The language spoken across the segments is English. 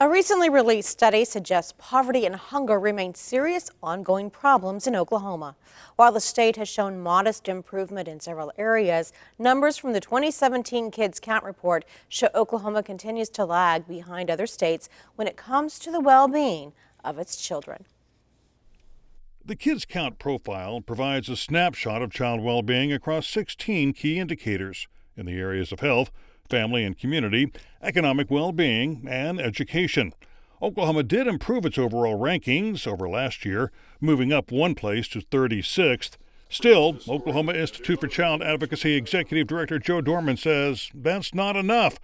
A recently released study suggests poverty and hunger remain serious, ongoing problems in Oklahoma. While the state has shown modest improvement in several areas, numbers from the 2017 Kids Count report show Oklahoma continues to lag behind other states when it comes to the well-being of its children. The Kids Count profile provides a snapshot of child well-being across 16 key indicators in the areas of health, family and community, economic well-being, and education. Oklahoma did improve its overall rankings over last year, moving up one place to 36th. Still, Oklahoma Institute for Child Advocacy Executive Director Joe Dorman says that's not enough,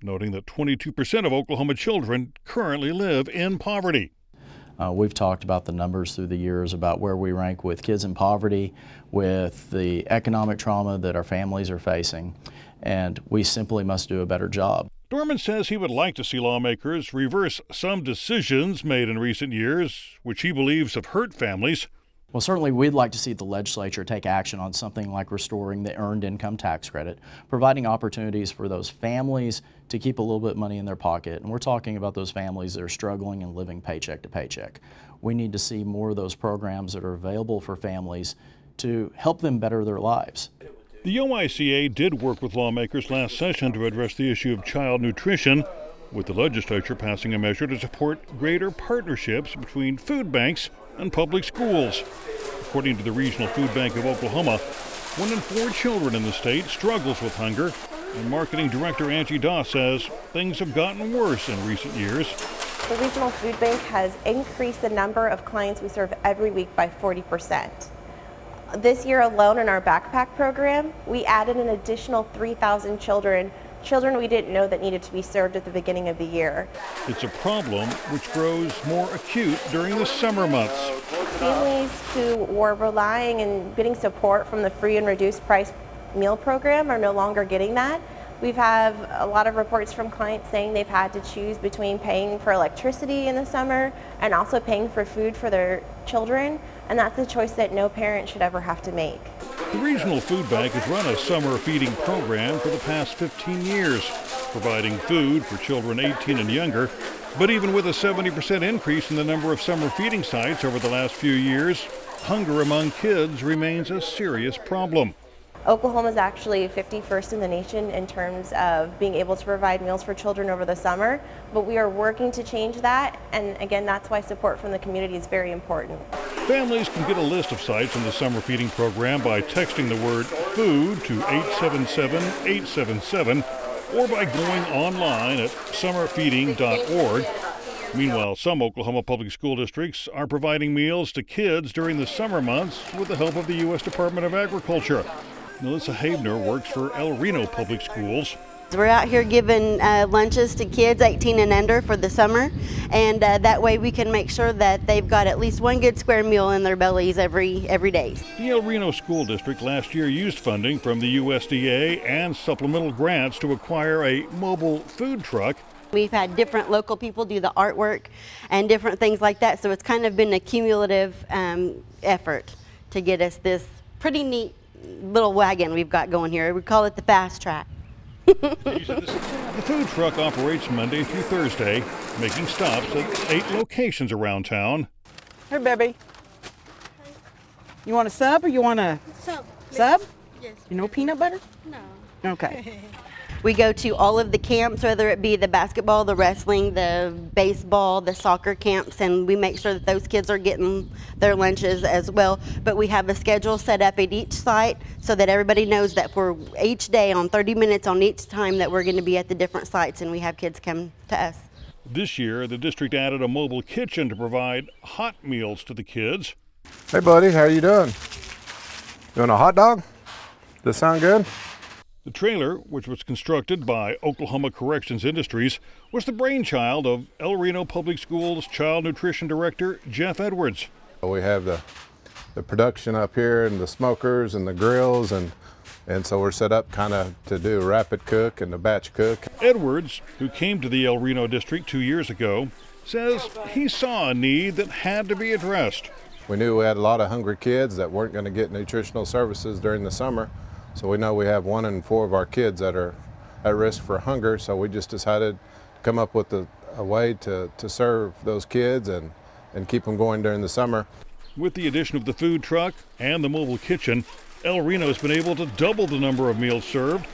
noting that 22% of Oklahoma children currently live in poverty. We've talked about the numbers through the years about where we rank with kids in poverty, with the economic trauma that our families are facing, and we simply must do a better job. Dorman says he would like to see lawmakers reverse some decisions made in recent years, which he believes have hurt families. Well, certainly we'd like to see the legislature take action on something like restoring the Earned Income Tax Credit, providing opportunities for those families to keep a little bit of money in their pocket. And we're talking about those families that are struggling and living paycheck to paycheck. We need to see more of those programs that are available for families to help them better their lives. The OICA did work with lawmakers last session to address the issue of child nutrition, with the legislature passing a measure to support greater partnerships between food banks and public schools. According to the Regional Food Bank of Oklahoma, 1 in 4 children in the state struggles with hunger, and Marketing Director Angie Doss says things have gotten worse in recent years. The Regional Food Bank has increased the number of clients we serve every week by 40%. This year alone in our backpack program, we added an additional 3,000 children we didn't know that needed to be served at the beginning of the year. It's a problem which grows more acute during the summer months. Families who were relying and getting support from the free and reduced price meal program are no longer getting that. We've had a lot of reports from clients saying they've had to choose between paying for electricity in the summer and also paying for food for their children, and that's a choice that no parent should ever have to make. The Regional Food Bank has run a summer feeding program for the past 15 years, providing food for children 18 and younger. But even with a 70% increase in the number of summer feeding sites over the last few years, hunger among kids remains a serious problem. Oklahoma is actually 51st in the nation in terms of being able to provide meals for children over the summer, but we are working to change that, and again, that's why support from the community is very important. Families can get a list of sites in the summer feeding program by texting the word food to 877-877 or by going online at summerfeeding.org. Meanwhile, some Oklahoma public school districts are providing meals to kids during the summer months with the help of the U.S. Department of Agriculture. Melissa Havener works for El Reno Public Schools. We're out here giving lunches to kids 18 and under for the summer, and that way we can make sure that they've got at least one good square meal in their bellies every day. The El Reno School District last year used funding from the USDA and supplemental grants to acquire a mobile food truck. We've had different local people do the artwork and different things like that, so it's kind of been a cumulative effort to get us this pretty neat little wagon we've got going here. We call it the Fast Track. The food truck operates Monday through Thursday, making stops at 8 locations around town. Hey, baby. You want a sub or you want a sub? Yes. You know peanut butter? No. Okay. We go to all of the camps, whether it be the basketball, the wrestling, the baseball, the soccer camps, and we make sure that those kids are getting their lunches as well. But we have a schedule set up at each site so that everybody knows that for each day on 30 minutes on each time that we're going to be at the different sites, and we have kids come to us. This year, the district added a mobile kitchen to provide hot meals to the kids. Hey buddy, how you doing? You want a hot dog? Does that sound good? The trailer, which was constructed by Oklahoma Corrections Industries, was the brainchild of El Reno Public Schools Child Nutrition Director Jeff Edwards. We have the production up here and the smokers and the grills, and so we're set up kind of to do rapid cook and the batch cook. Edwards, who came to the El Reno district 2 years ago, says he saw a need that had to be addressed. We knew we had a lot of hungry kids that weren't going to get nutritional services during the summer. So we know we have 1 in 4 of our kids that are at risk for hunger, so we just decided to come up with a way to serve those kids and keep them going during the summer. With the addition of the food truck and the mobile kitchen, El Reno has been able to double the number of meals served,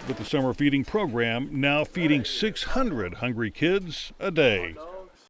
with the summer feeding program now feeding 600 hungry kids a day.